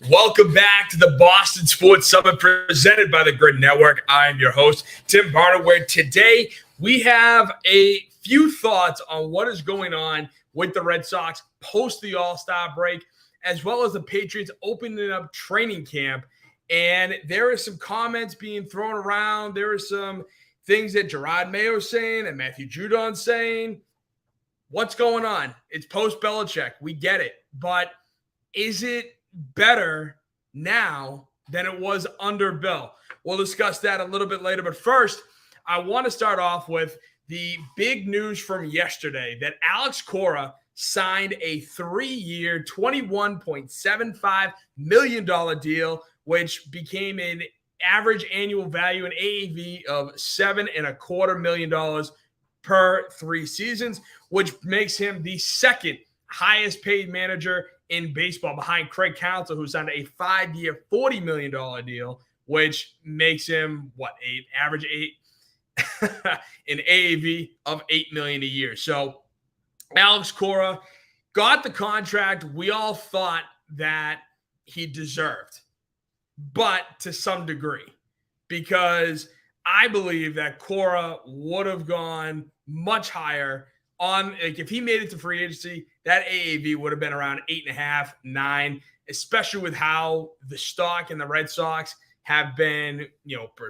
Welcome back to the Boston Sports Summit presented by the Grid Network. I'm your host, Tim Barnard, where today we have a few thoughts on what is going on with the Red Sox post the All-Star break, as well as the Patriots opening up training camp. And there are some comments being thrown around. There are some things that Gerard Mayo is saying and Matthew Judon's saying. What's going on? It's post-Belichick. We get it. But is it better now than it was under Bill? We'll discuss that a little bit later. But first, I want to start off with the big news from yesterday that Alex Cora signed a 3-year, $21.75 million deal, which became an average annual value in AAV of $7.25 million per 3 seasons, which makes him the second highest paid manager in baseball behind Craig Counsell, who signed a 5-year, $40 million deal, which makes him average an AAV of $8 million a year. So Alex Cora got the contract we all thought that he deserved, but to some degree, because I believe that Cora would have gone much higher on, like, if he made it to free agency, that AAV would have been around 8.5, 9, especially with how the stock and the Red Sox have been,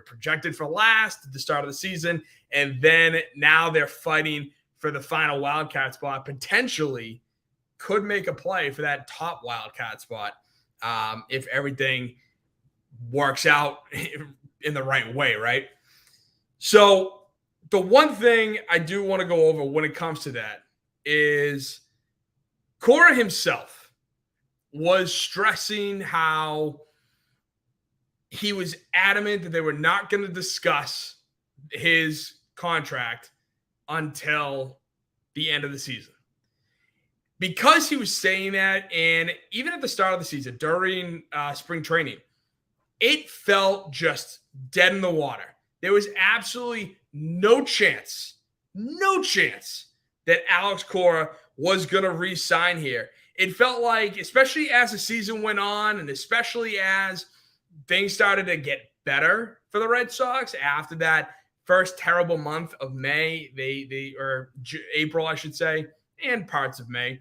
projected for last at the start of the season. And then now they're fighting for the final wildcard spot, potentially could make a play for that top wildcard spot if everything works out in the right way, right? So the one thing I do want to go over when it comes to that is Cora himself was stressing how he was adamant that they were not going to discuss his contract until the end of the season. Because he was saying that, and even at the start of the season, during spring training, it felt just dead in the water. There was absolutely no chance that Alex Cora was going to re-sign here. It felt like, especially as the season went on and especially as things started to get better for the Red Sox after that first terrible month of May, April, I should say, and parts of May,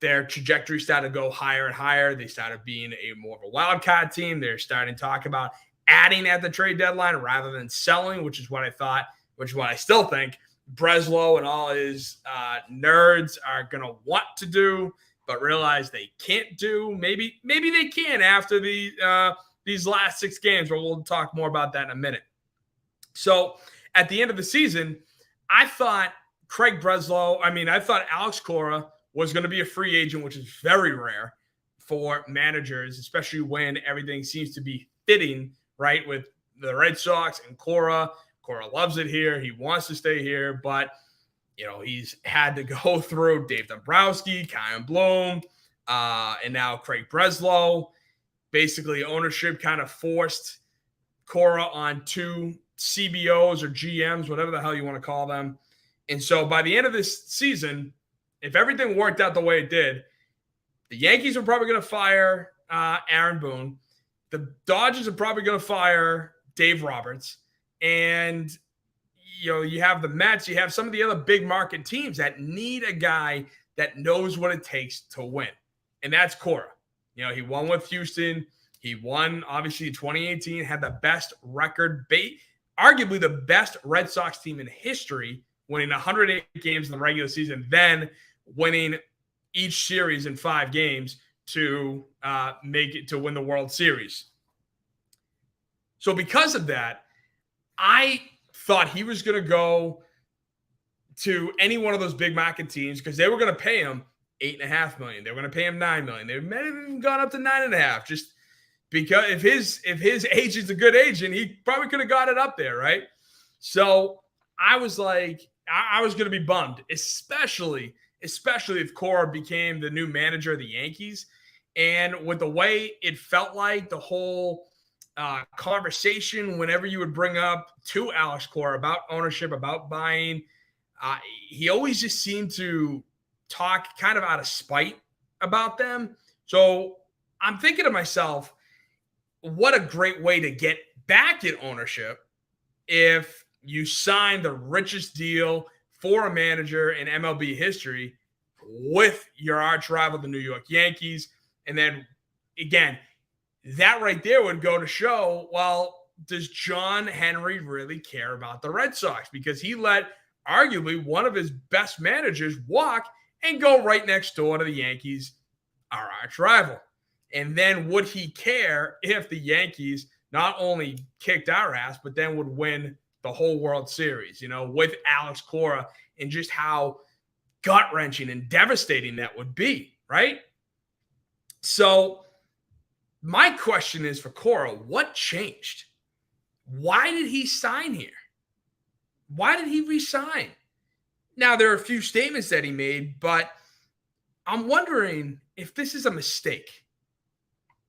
their trajectory started to go higher and higher. They started being more of a wild card team. They're starting to talk about adding at the trade deadline rather than selling, which is what I still think Breslow and all his nerds are going to want to do, but realize they can't do. Maybe they can after these last 6 games, but we'll talk more about that in a minute. So at the end of the season, I thought Alex Cora was going to be a free agent, which is very rare for managers, especially when everything seems to be fitting right with the Red Sox and Cora. Cora loves it here. He wants to stay here, but he's had to go through Dave Dombrowski, Chaim Bloom, and now Craig Breslow. Basically, ownership kind of forced Cora on 2 CBOs or GMs, whatever the hell you want to call them. And so by the end of this season, if everything worked out the way it did, the Yankees are probably going to fire Aaron Boone. The Dodgers are probably going to fire Dave Roberts. And, you have the Mets. You have some of the other big market teams that need a guy that knows what it takes to win. And that's Cora. He won with Houston. He won, obviously, in 2018, had the best record, arguably the best Red Sox team in history, winning 108 games in the regular season, then winning each series in 5 games to make it to win the World Series. So because of that, I thought he was going to go to any one of those big market teams because they were going to pay him $8.5 million. They were going to pay him $9 million. They may have even gone up to $9.5, just because if his agent's a good agent, he probably could have got it up there, right? So I was like, I was going to be bummed, especially if Cora became the new manager of the Yankees. And with the way it felt like the whole conversation, whenever you would bring up to Alex Cora about ownership, about buying, he always just seemed to talk kind of out of spite about them. So I'm thinking to myself, what a great way to get back at ownership if you sign the richest deal for a manager in MLB history with your arch rival, the New York Yankees. And then again, that right there would go to show, well, does John Henry really care about the Red Sox? Because he let arguably one of his best managers walk and go right next door to the Yankees, our arch rival. And then would he care if the Yankees not only kicked our ass, but then would win the whole World Series, with Alex Cora, and just how gut-wrenching and devastating that would be, right? So my question is for Cora, what changed? Why did he sign here? Why did he resign? Now, there are a few statements that he made, but I'm wondering if this is a mistake,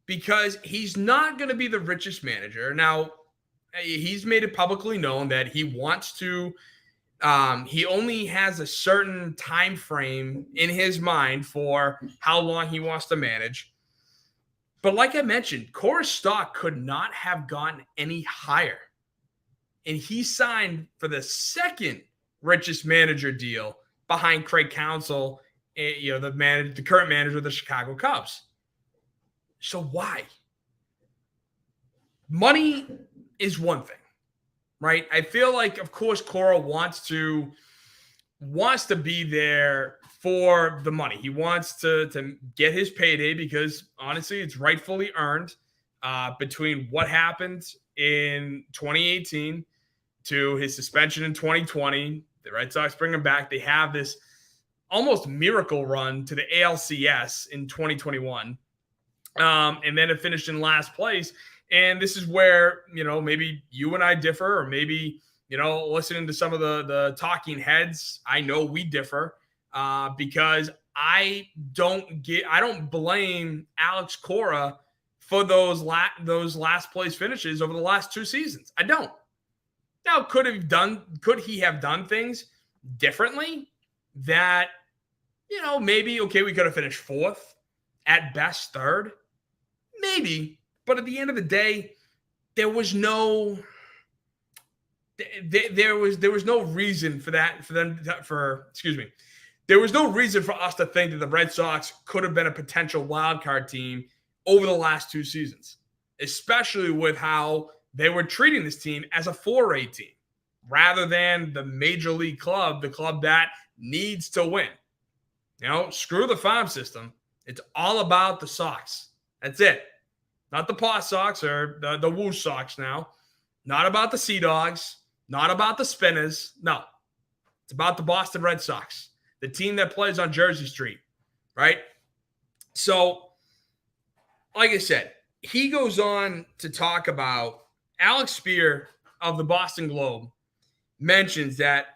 because he's not going to be the richest manager. Now, he's made it publicly known that he wants to, he only has a certain time frame in his mind for how long he wants to manage. But like I mentioned, Cora's stock could not have gotten any higher. And he signed for the second richest manager deal behind Craig Counsell, the current manager of the Chicago Cubs. So why? Money is one thing, right? I feel like, of course, Cora wants to be there for the money. He wants to get his payday because, honestly, it's rightfully earned between what happened in 2018 to his suspension in 2020. The Red Sox bring him back. They have this almost miracle run to the ALCS in 2021. And then it finished in last place. And this is where, maybe you and I differ, or maybe, listening to some of the talking heads, I know we differ because I don't blame Alex Cora for those last place finishes over the last two seasons. I don't. Now, could he have done things differently that, maybe, okay, we could have finished fourth, at best third, maybe. But at the end of the day, there was no reason for that, there was no reason for us to think that the Red Sox could have been a potential wild card team over the last two seasons, especially with how they were treating this team as a 4A team rather than the major league club, the club that needs to win. Screw the farm system. It's all about the Sox. That's it. Not the Paw Sox or the Woo Sox now. Not about the Sea Dogs. Not about the Spinners. No. It's about the Boston Red Sox, the team that plays on Jersey Street, right? So, like I said, he goes on to talk about Alex Spear of the Boston Globe mentions that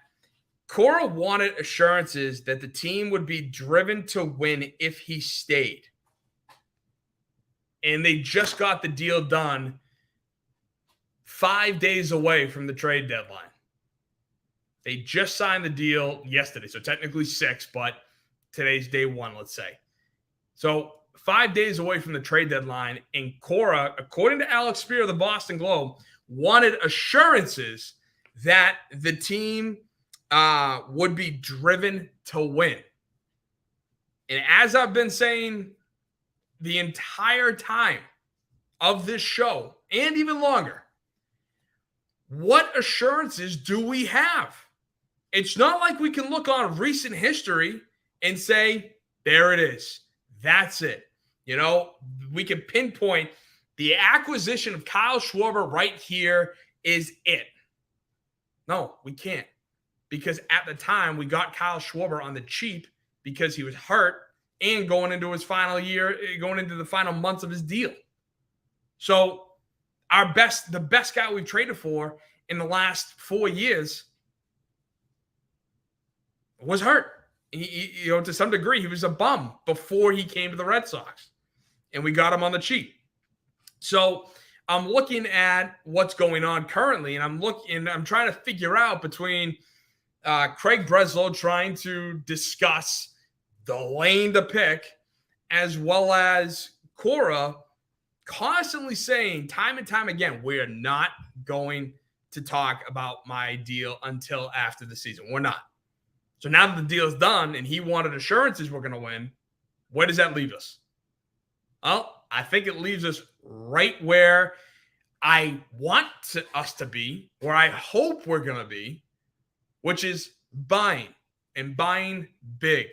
Cora wanted assurances that the team would be driven to win if he stayed. And they just got the deal done 5 days away from the trade deadline. They just signed the deal yesterday, so technically 6, but today's day 1, let's say. So 5 days away from the trade deadline, and Cora, according to Alex Spear of the Boston Globe, wanted assurances that the team would be driven to win. And as I've been saying the entire time of this show, and even longer, what assurances do we have? It's not like we can look on recent history and say, there it is. That's it. We can pinpoint the acquisition of Kyle Schwarber right here is it. No, we can't. Because at the time, we got Kyle Schwarber on the cheap because he was hurt and going into his final year, going into the final months of his deal. So the best guy we've traded for in the last 4 years was hurt. To some degree, he was a bum before he came to the Red Sox, and we got him on the cheap. So I'm looking at what's going on currently, and I'm trying to figure out between Craig Breslow trying to discuss the lane to pick, as well as Cora constantly saying time and time again, we are not going to talk about my deal until after the season. We're not. So now that the deal's done and he wanted assurances we're going to win, where does that leave us? Well, I think it leaves us right where I want us to be, where I hope we're going to be, which is buying and buying big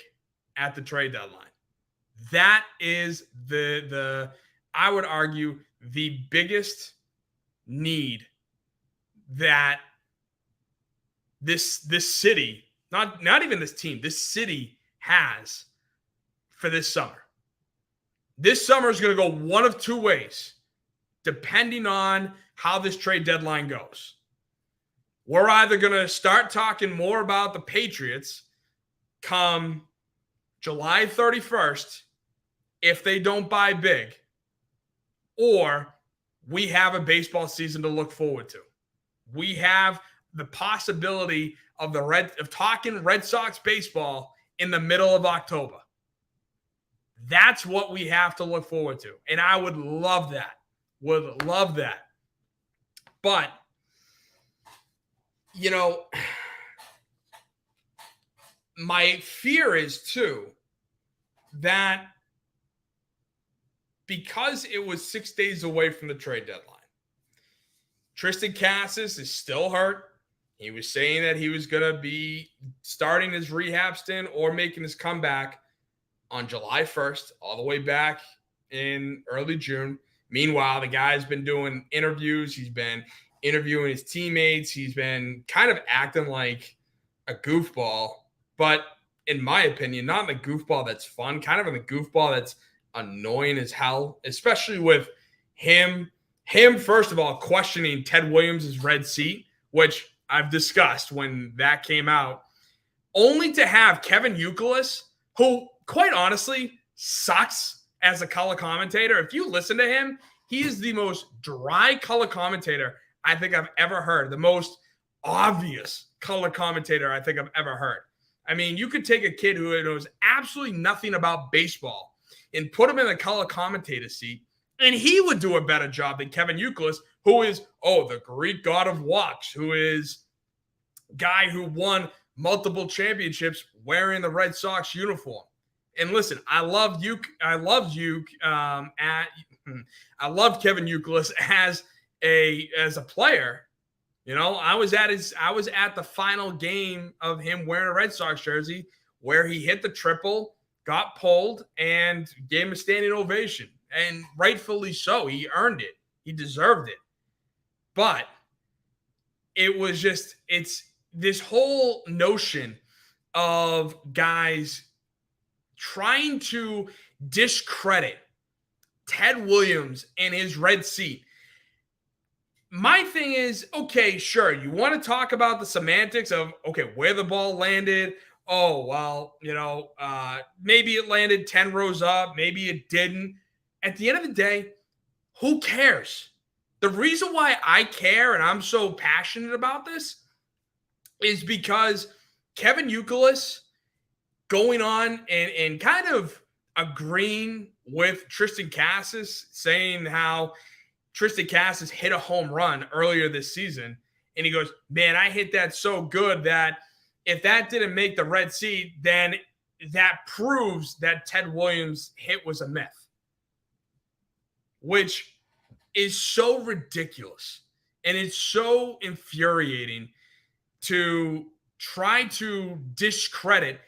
at the trade deadline. That is the I would argue the biggest need that this city, not even this team, this city has for this summer. This summer is going to go one of two ways, depending on how this trade deadline goes. We're either going to start talking more about the Patriots come July 31st if they don't buy big, or we have a baseball season to look forward to. We have the possibility of talking Red Sox baseball in the middle of October. That's what we have to look forward to. And I would love that. Would love that. But, you know, my fear is too that because it was 6 days away from the trade deadline, Triston Casas is still hurt. He was saying that he was going to be starting his rehab stint or making his comeback on July 1st, all the way back in early June. Meanwhile, the guy's been doing interviews. He's been interviewing his teammates. He's been kind of acting like a goofball, but in my opinion, not in the goofball that's fun, kind of in the goofball that's annoying as hell, especially with him, first of all, questioning Ted Williams' red seat, which I've discussed when that came out, only to have Kevin Youkilis, who quite honestly sucks as a color commentator. If you listen to him, he is the most dry color commentator I think I've ever heard, the most obvious color commentator I think I've ever heard. I mean, you could take a kid who knows absolutely nothing about baseball and put him in the color commentator seat, and he would do a better job than Kevin Youkilis, who is, the Greek god of walks, who is guy who won multiple championships wearing the Red Sox uniform. And listen, I loved Kevin Youkilis as a player. You know, I was at the final game of him wearing a Red Sox jersey where he hit the triple, got pulled, and gave him a standing ovation. And rightfully so. He earned it. He deserved it. But it's this whole notion of guys trying to discredit Ted Williams and his red seat. My thing is, okay, sure, you want to talk about the semantics of, okay, where the ball landed. Oh, well, maybe it landed 10 rows up. Maybe it didn't. At the end of the day, who cares? The reason why I care and I'm so passionate about this is because Kevin Youkilis going on and kind of agreeing with Triston Casas, saying how Triston Casas hit a home run earlier this season. And he goes, man, I hit that so good that if that didn't make the red seat, then that proves that Ted Williams' hit was a myth, which is so ridiculous. And it's so infuriating to try to discredit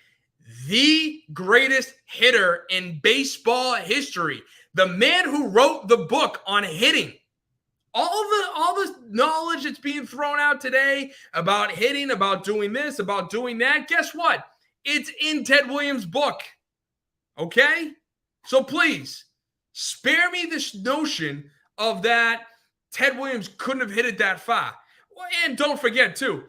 the greatest hitter in baseball history, the man who wrote the book on hitting. All the knowledge that's being thrown out today about hitting, about doing this, about doing that, guess what? It's in Ted Williams' book. Okay? So please, spare me this notion of that Ted Williams couldn't have hit it that far. And don't forget, too,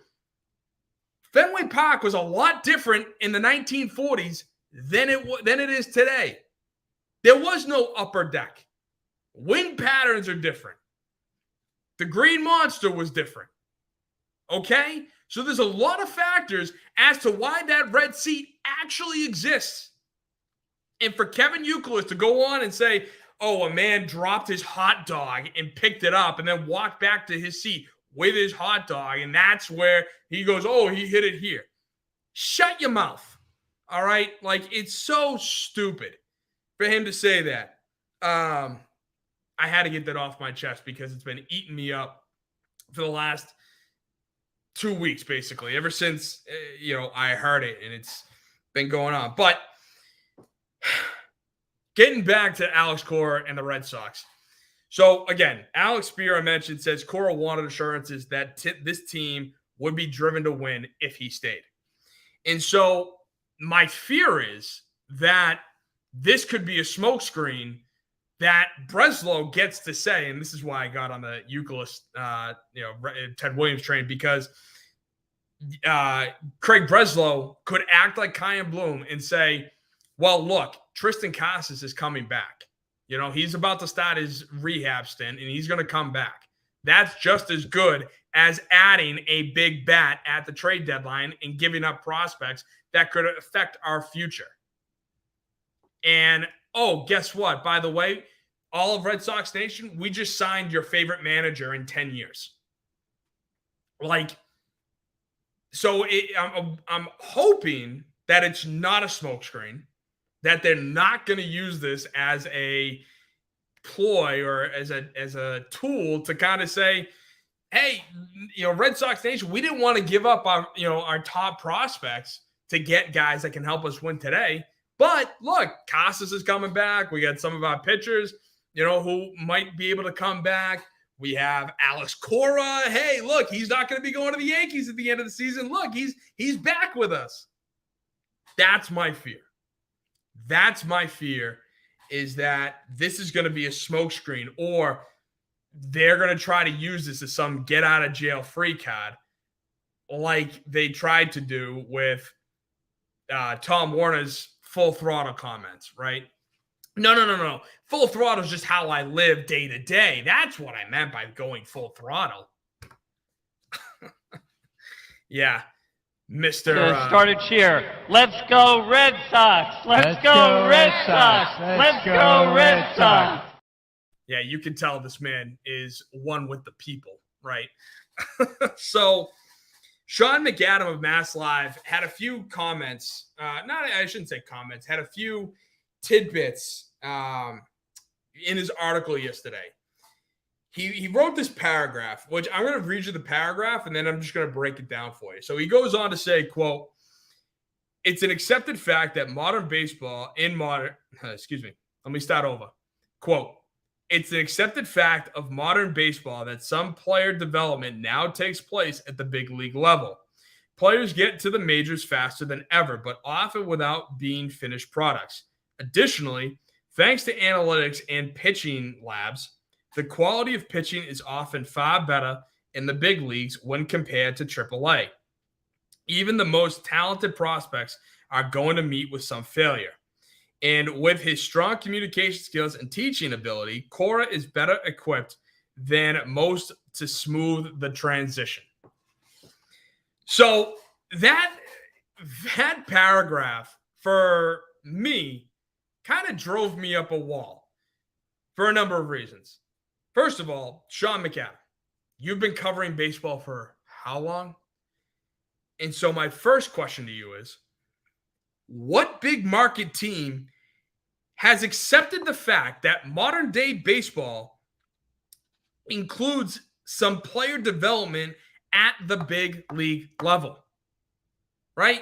Fenway Park was a lot different in the 1940s than it is today. There was no upper deck. Wind patterns are different. The Green Monster was different. Okay? So there's a lot of factors as to why that red seat actually exists. And for Kevin Youkilis to go on and say, oh, a man dropped his hot dog and picked it up and then walked back to his seat with his hot dog, and that's where he goes, oh, he hit it here. Shut your mouth. All right? Like, it's so stupid for him to say that. I had to get that off my chest because it's been eating me up for the last 2 weeks, basically, ever since, I heard it, and it's been going on. But getting back to Alex Cora and the Red Sox. So, again, Alex Spear, I mentioned, says Cora wanted assurances that this team would be driven to win if he stayed. And so my fear is that this could be a smokescreen that Breslow gets to say, and this is why I got on the Youkilis, Ted Williams train, because Craig Breslow could act like Chaim Bloom and say, well, look, Tristan Casas is coming back. He's about to start his rehab stint, and he's going to come back. That's just as good as adding a big bat at the trade deadline and giving up prospects that could affect our future. And, oh, guess what? By the way, all of Red Sox Nation, we just signed your favorite manager in 10 years. So I'm hoping that it's not a smokescreen, that they're not going to use this as a ploy or as a tool to kind of say, hey, Red Sox Nation, we didn't want to give up our top prospects to get guys that can help us win today. But look, Casas is coming back. We got some of our pitchers, who might be able to come back. We have Alex Cora. Hey, look, he's not going to be going to the Yankees at the end of the season. Look, he's back with us. That's my fear. That's my fear, is that this is going to be a smokescreen, or they're going to try to use this as some get out of jail free card, like they tried to do with Tom Warner's full throttle comments, right? No. Full throttle is just how I live day to day. That's what I meant by going full throttle. Yeah. Mr. Start a cheer. Let's go Red Sox. Let's go Red Sox. Let's go Red Sox. Yeah, you can tell this man is one with the people, right? So Sean McAdam of Mass Live had a few comments. I shouldn't say comments. Had a few tidbits in his article yesterday. He wrote this paragraph, which I'm going to read you the paragraph, and then I'm just going to break it down for you. So he goes on to say, quote, it's an accepted fact that modern baseball let me start over. Quote, it's an accepted fact of modern baseball that some player development now takes place at the big league level. Players get to the majors faster than ever, but often without being finished products. Additionally, thanks to analytics and pitching labs, the quality of pitching is often far better in the big leagues when compared to AAA. Even the most talented prospects are going to meet with some failure. And with his strong communication skills and teaching ability, Cora is better equipped than most to smooth the transition. So that paragraph for me kind of drove me up a wall for a number of reasons. First of all, Sean McAdam, you've been covering baseball for how long? And so my first question to you is, what big market team has accepted the fact that modern day baseball includes some player development at the big league level? Right?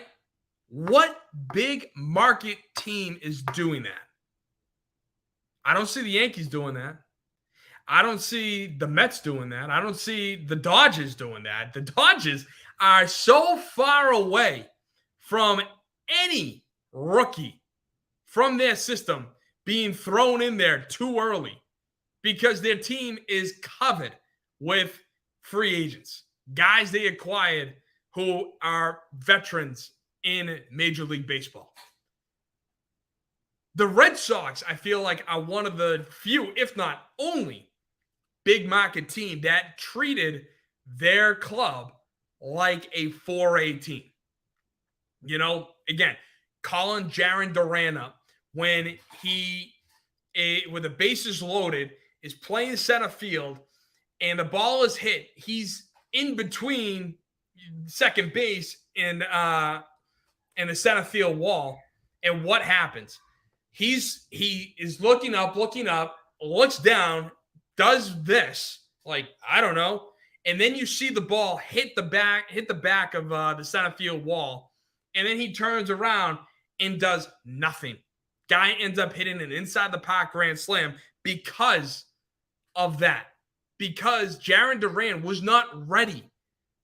What big market team is doing that? I don't see the Yankees doing that. I don't see the Mets doing that. I don't see the Dodgers doing that. The Dodgers are so far away from any rookie from their system being thrown in there too early, because their team is covered with free agents, guys they acquired who are veterans in Major League Baseball. The Red Sox, I feel like, are one of the few, if not only, big market team that treated their club like a 4A team. Again, calling Jarren Duran up when he with the bases loaded, is playing center field, and the ball is hit. He's in between second base and the center field wall. And what happens? He is looking up, looks down, does this, like, I don't know. And then you see the ball hit the back of the center field wall. And then he turns around and does nothing. Guy ends up hitting an inside the park grand slam because of that. Because Jarren Duran was not ready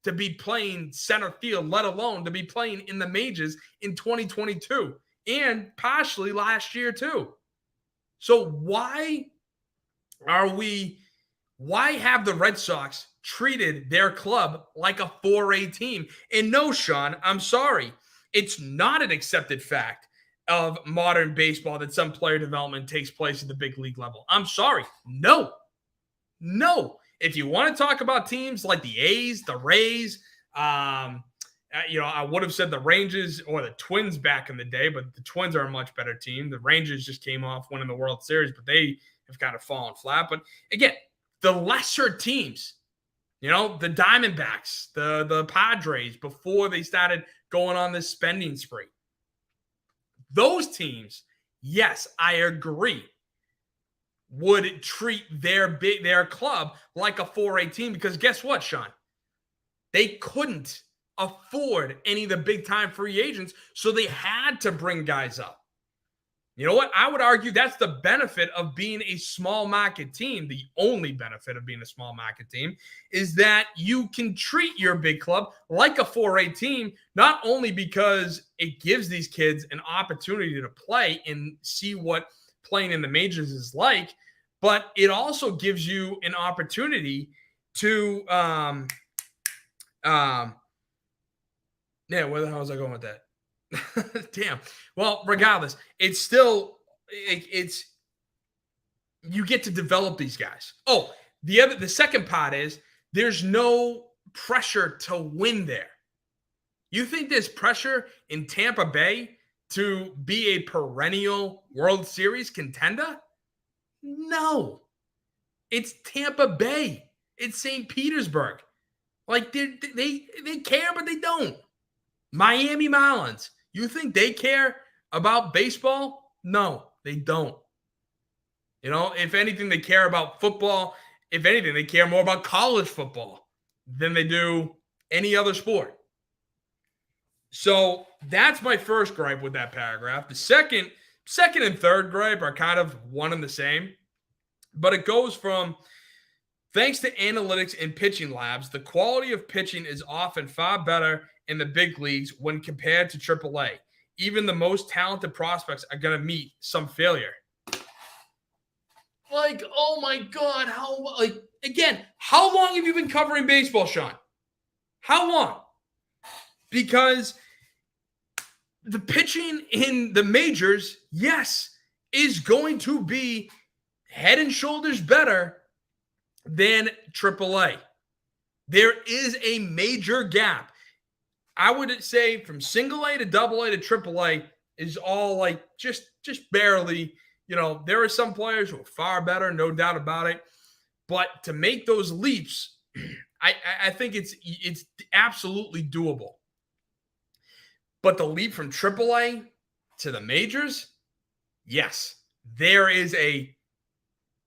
to be playing center field, let alone to be playing in the majors in 2022 and partially last year too. So why have the Red Sox treated their club like a 4A team? And no, Sean, I'm sorry. It's not an accepted fact of modern baseball that some player development takes place at the big league level. I'm sorry. No. If you want to talk about teams like the A's, the Rays, I would have said the Rangers or the Twins back in the day, but the Twins are a much better team. The Rangers just came off winning the World Series, but they have kind of fallen flat. But again, the lesser teams, the Diamondbacks, the Padres, before they started going on this spending spree. Those teams, yes, I agree, would treat their club like a 4A team because guess what, Sean? They couldn't afford any of the big-time free agents, so they had to bring guys up. You know what? I would argue that's the benefit of being a small market team. The only benefit of being a small market team is that you can treat your big club like a 4A team, not only because it gives these kids an opportunity to play and see what playing in the majors is like, but it also gives you an opportunity to where the hell was I going with that? Damn. Well, regardless, it's still you get to develop these guys. Oh, the second part is there's no pressure to win there. You think there's pressure in Tampa Bay to be a perennial World Series contender? No. It's Tampa Bay. It's St. Petersburg. Like they care, but they don't. Miami Marlins. You think they care about baseball? No, they don't. If anything, they care about football. If anything, they care more about college football than they do any other sport. So that's my first gripe with that paragraph. The second and third gripe are kind of one and the same, but it goes from, thanks to analytics and pitching labs, the quality of pitching is often far better in the big leagues when compared to AAA. Even the most talented prospects are going to meet some failure. Like, oh my God, how long have you been covering baseball, Sean? How long? Because the pitching in the majors, yes, is going to be head and shoulders better than AAA. There is a major gap. I would say from single A to double A to AAA is all like just barely, there are some players who are far better, no doubt about it. But to make those leaps, I think it's absolutely doable. But the leap from AAA to the majors, yes, there is a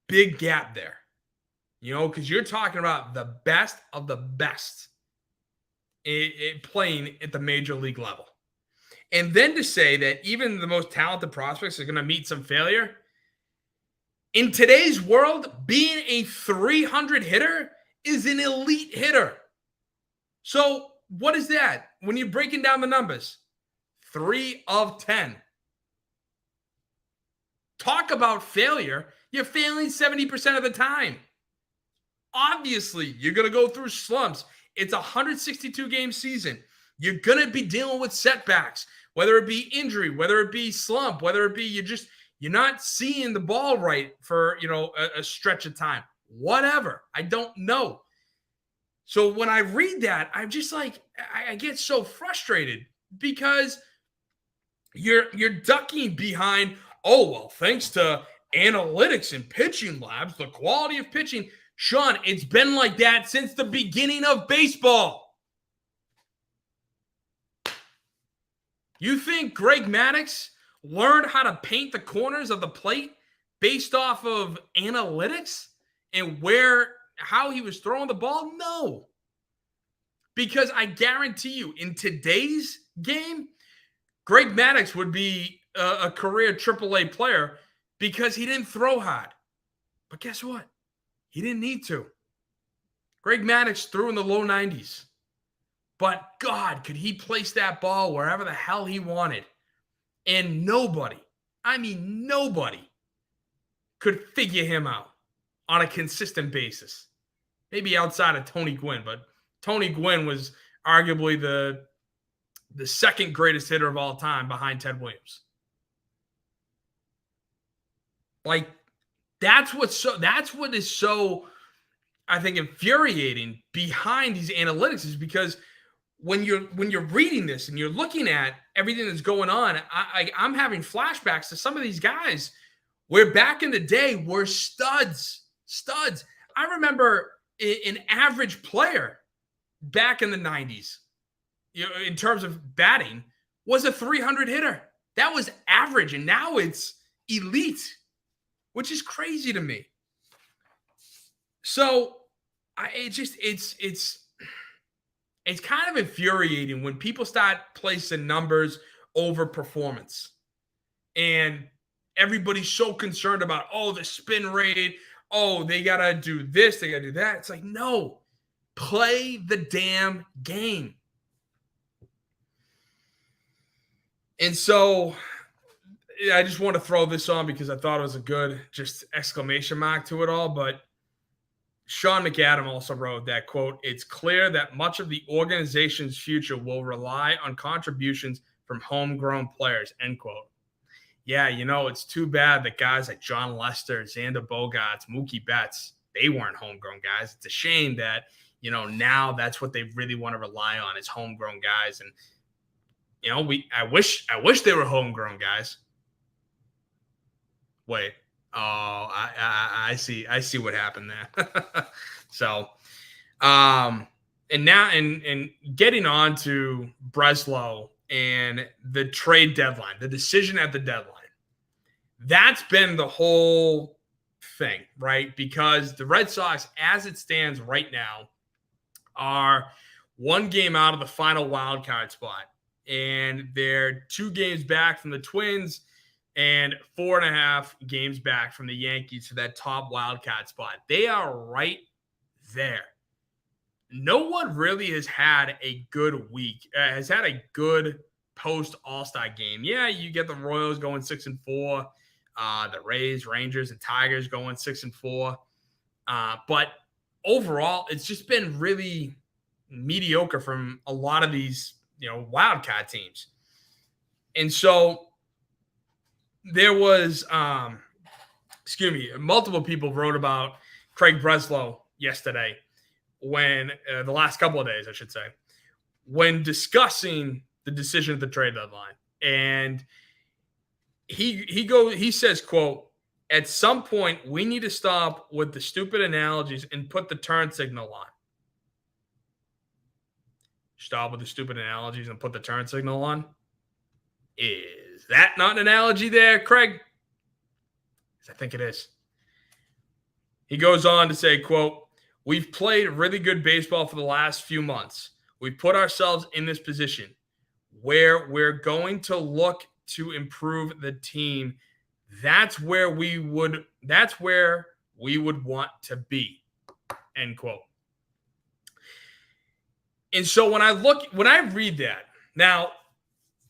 big gap there. Because you're talking about the best of the best playing at the major league level. And then to say that even the most talented prospects are going to meet some failure. In today's world, being a 300 hitter is an elite hitter. So what is that? When you're breaking down the numbers, 3 of 10. Talk about failure. You're failing 70% of the time. Obviously, you're going to go through slumps. It's a 162-game season. You're going to be dealing with setbacks, whether it be injury, whether it be slump, whether it be you're not seeing the ball right for, a stretch of time. Whatever. I don't know. So when I read that, I'm just like, I get so frustrated because you're ducking behind, thanks to analytics and pitching labs, the quality of pitching. Sean, it's been like that since the beginning of baseball. You think Greg Maddux learned how to paint the corners of the plate based off of analytics and how he was throwing the ball? No. Because I guarantee you, in today's game, Greg Maddux would be a career AAA player because he didn't throw hard. But guess what? He didn't need to. Greg Maddux threw in the low 90s. But God, could he place that ball wherever the hell he wanted. And nobody could figure him out on a consistent basis. Maybe outside of Tony Gwynn, but Tony Gwynn was arguably the second greatest hitter of all time behind Ted Williams. Like, that's what is so, I think, infuriating behind these analytics is because when you're reading this and you're looking at everything that's going on, I'm having flashbacks to some of these guys where back in the day were studs. I remember an average player back in the 90s, in terms of batting, was a 300 hitter. That was average, and now it's elite, which is crazy to me. So it's kind of infuriating when people start placing numbers over performance. And everybody's so concerned about, the spin rate. They got to do this. They got to do that. It's like, no, play the damn game. And so I just want to throw this on because I thought it was a good just exclamation mark to it all. But Sean McAdam also wrote that, quote, "It's clear that much of the organization's future will rely on contributions from homegrown players," end quote. Yeah, it's too bad that guys like John Lester, Xander Bogaerts, Mookie Betts, they weren't homegrown guys. It's a shame that, now that's what they really want to rely on is homegrown guys. And, I wish they were homegrown guys. Wait. Oh, I see what happened there. So, and now, and getting on to Breslow and the trade deadline, the decision at the deadline, that's been the whole thing, right? Because the Red Sox, as it stands right now, are one game out of the final wild card spot, and they're 2 games back from the Twins and 4.5 games back from the Yankees for that top wildcard spot. They are right there. No one really has had a good week, has had a good post-All-Star game. Yeah, you get the Royals going 6-4, the Rays, Rangers, and Tigers going 6-4. But overall, it's just been really mediocre from a lot of these, wildcard teams. And so there was, multiple people wrote about Craig Breslow yesterday when, the last couple of days, I should say, when discussing the decision at the trade deadline. And he says, quote, "At some point, we need to stop with the stupid analogies and put the turn signal on." Stop with the stupid analogies and put the turn signal on? Is that not an analogy there, Craig? I think it is. He goes on to say, quote, "We've played really good baseball for the last few months. We've put ourselves in this position where we're going to look to improve the team. That's where we would want to be," end quote. And so when I read that, now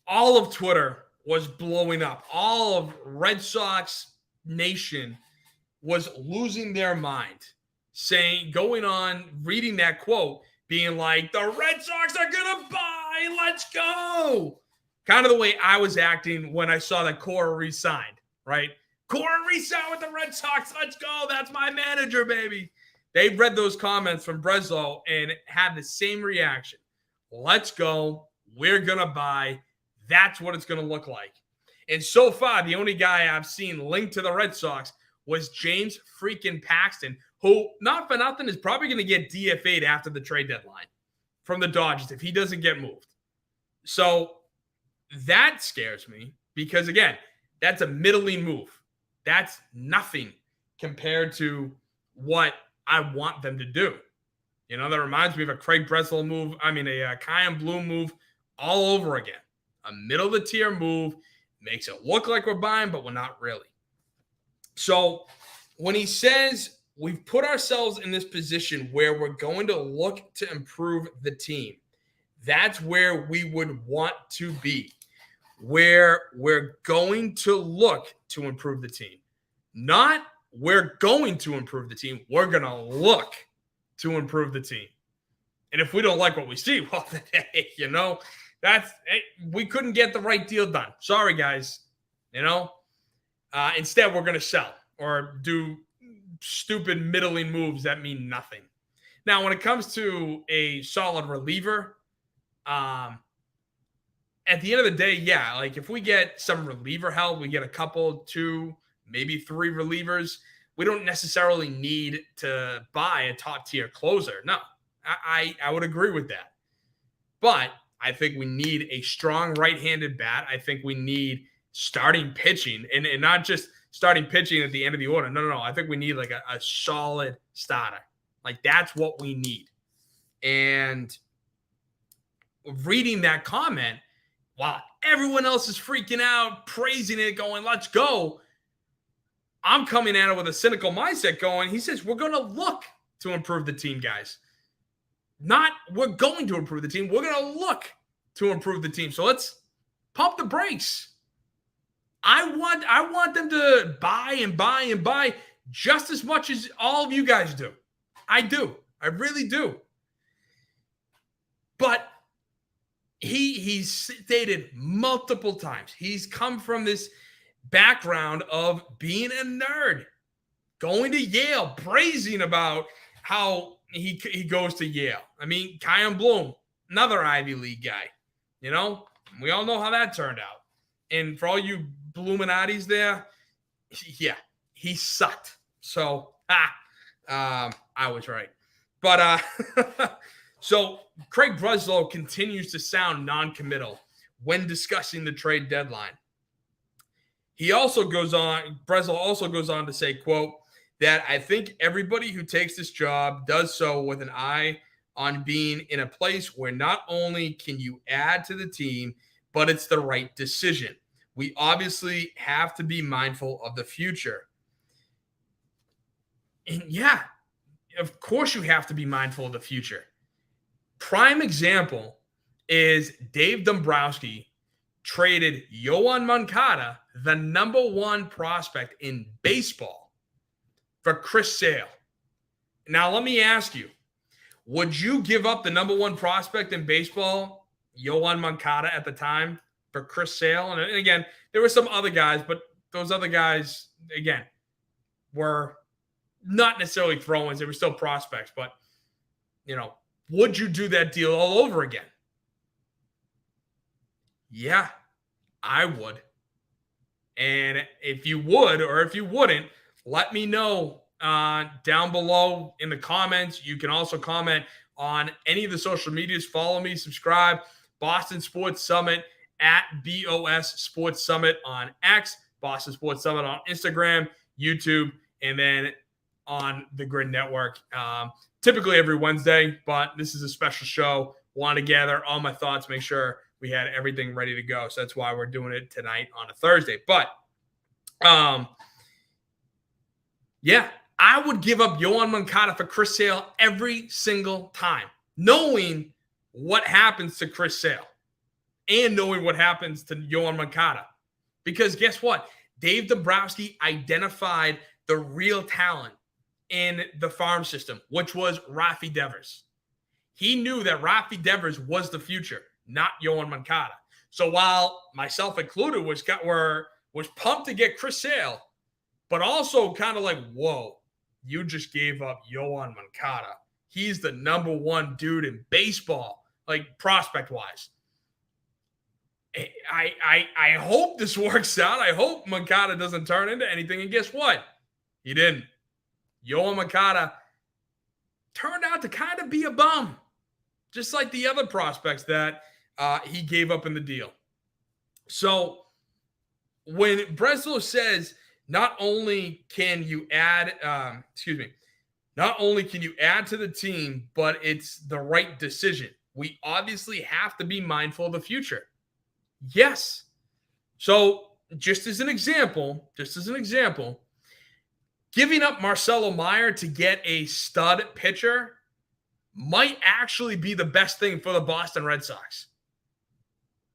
all of Twitter was blowing up. All of Red Sox Nation was losing their mind, reading that quote, being like, "The Red Sox are going to buy, let's go." Kind of the way I was acting when I saw that Cora re-signed, right? Cora re-signed with the Red Sox, let's go, that's my manager, baby. They read those comments from Breslow and had the same reaction. Let's go, we're going to buy, that's what it's going to look like. And so far, the only guy I've seen linked to the Red Sox was James freaking Paxton, who, not for nothing, is probably going to get DFA'd after the trade deadline from the Dodgers if he doesn't get moved. So that scares me because, again, that's a middling move. That's nothing compared to what I want them to do. You know, that reminds me of a Craig Breslow move. I mean, a Kyan Bloom move all over again. A middle-of-the-tier move. Makes it look like we're buying, but we're not really. So when he says we've put ourselves in this position where we're going to look to improve the team, that's where we would want to be, where we're going to look to improve the team. Not we're going to improve the team. We're going to look to improve the team. And if we don't like what we see, well, hey, you know, we couldn't get the right deal done. Sorry, guys. You know, instead, we're going to sell or do stupid middling moves that mean nothing. Now, when it comes to a solid reliever, at the end of the day, yeah, like if we get some reliever help, we get a couple, 2, maybe 3 relievers. We don't necessarily need to buy a top tier closer. No, I would agree with that. But I think we need a strong right-handed bat. I think we need starting pitching and not just starting pitching at the end of the order. No. I think we need like a solid starter. Like that's what we need. And reading that comment, while everyone else is freaking out, praising it, going, let's go, I'm coming at it with a cynical mindset going, he says, we're going to look to improve the team, guys. Not we're going to improve the team. We're going to look to improve the team. So let's pump the brakes. I want them to buy and buy and buy just as much as all of you guys do. I do. I really do. But he's stated multiple times, he's come from this background of being a nerd, going to Yale, praising about how he goes to Yale. I mean, Kyan Bloom, another Ivy League guy. You know, we all know how that turned out. And for all you Bloominatis there, yeah, he sucked. So, I was right. But so Craig Breslow continues to sound non-committal when discussing the trade deadline. Breslow also goes on to say, quote, that I think everybody who takes this job does so with an eye on being in a place where not only can you add to the team, but it's the right decision. We obviously have to be mindful of the future. And yeah, of course you have to be mindful of the future. Prime example is Dave Dombrowski traded Yoan Moncada, the number 1 prospect in baseball, for Chris Sale. Now, let me ask you, would you give up the number 1 prospect in baseball, Yoan Moncada, at the time for Chris Sale? And again, there were some other guys, but those other guys, again, were not necessarily throw-ins. They were still prospects. But, you know, would you do that deal all over again? Yeah, I would. And if you would or if you wouldn't, let me know down below in the comments. You can also comment on any of the social medias. Follow me, subscribe. Boston Sports Summit at BOS Sports Summit on X, Boston Sports Summit on Instagram, YouTube, and then on the Grid Network. Typically every Wednesday, but this is a special show. Want to gather all my thoughts, make sure we had everything ready to go. So that's why we're doing it tonight on a Thursday. But yeah, I would give up Yoan Moncada for Chris Sale every single time, knowing what happens to Chris Sale and knowing what happens to Yoan Moncada. Because guess what? Dave Dombrowski identified the real talent in the farm system, which was Rafi Devers. He knew that Rafi Devers was the future, not Yoan Moncada. So while myself included was pumped to get Chris Sale, but also kind of like, whoa, you just gave up Yoan Moncada. He's the number 1 dude in baseball, like prospect-wise. I hope this works out. I hope Moncada doesn't turn into anything. And guess what? He didn't. Yoan Moncada turned out to kind of be a bum, just like the other prospects that he gave up in the deal. So when Breslow says not only can you add to the team, but it's the right decision, we obviously have to be mindful of the future. Yes. So just as an example, giving up Marcelo Meyer to get a stud pitcher might actually be the best thing for the Boston Red Sox.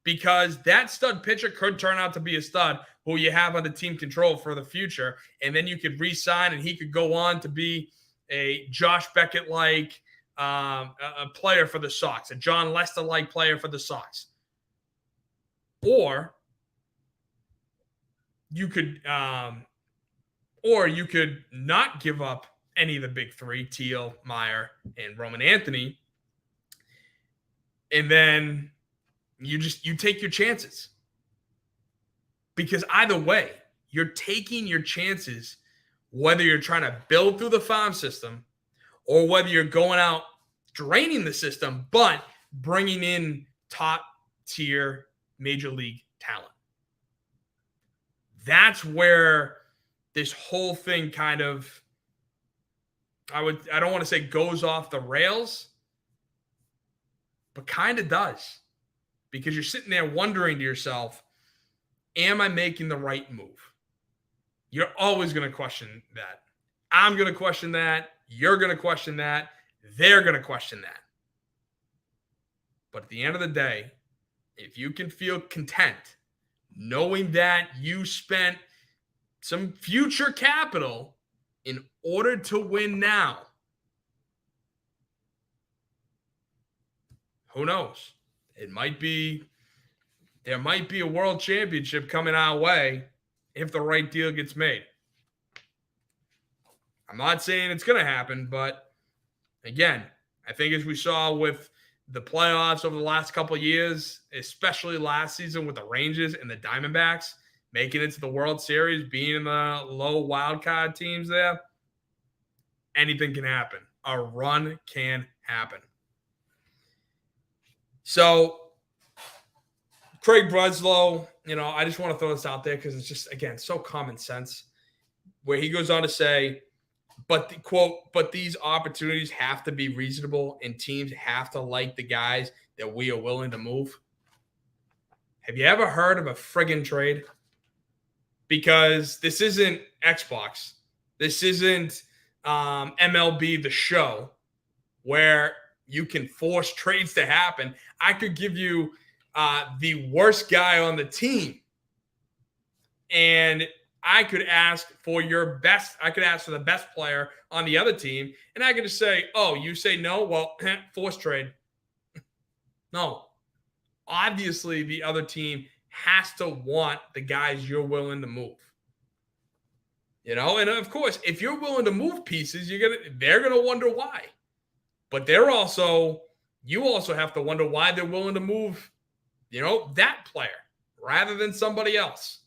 Because that stud pitcher could turn out to be a stud who you have under team control for the future. And then you could re-sign and he could go on to be a Josh Beckett-like a player for the Sox, a John Lester-like player for the Sox. Or you could not give up any of the big three, Teal, Meyer, and Roman Anthony, and then you take your chances. Because either way, you're taking your chances, whether you're trying to build through the farm system or whether you're going out draining the system, but bringing in top-tier major league talent. That's where this whole thing kind of, I don't want to say goes off the rails, but kind of does. Because you're sitting there wondering to yourself, am I making the right move? You're always going to question that. I'm going to question that. You're going to question that. They're going to question that. But at the end of the day, if you can feel content knowing that you spent some future capital in order to win now, who knows? There might be a world championship coming our way if the right deal gets made. I'm not saying it's going to happen, but again, I think as we saw with the playoffs over the last couple of years, especially last season with the Rangers and the Diamondbacks making it to the World Series, being in the low wild card teams there, anything can happen. A run can happen. So Craig Breslow, I just want to throw this out there because it's just, again, so common sense, where he goes on to say, but these opportunities have to be reasonable and teams have to like the guys that we are willing to move. Have you ever heard of a friggin' trade? Because this isn't Xbox. This isn't MLB The Show where you can force trades to happen. I could give you the worst guy on the team, and I could ask for the best player on the other team, and I could just say, oh, you say no? Well, force trade. No. Obviously, the other team has to want the guys you're willing to move. And of course, if you're willing to move pieces, they're gonna wonder why. But you also have to wonder why they're willing to move, that player rather than somebody else.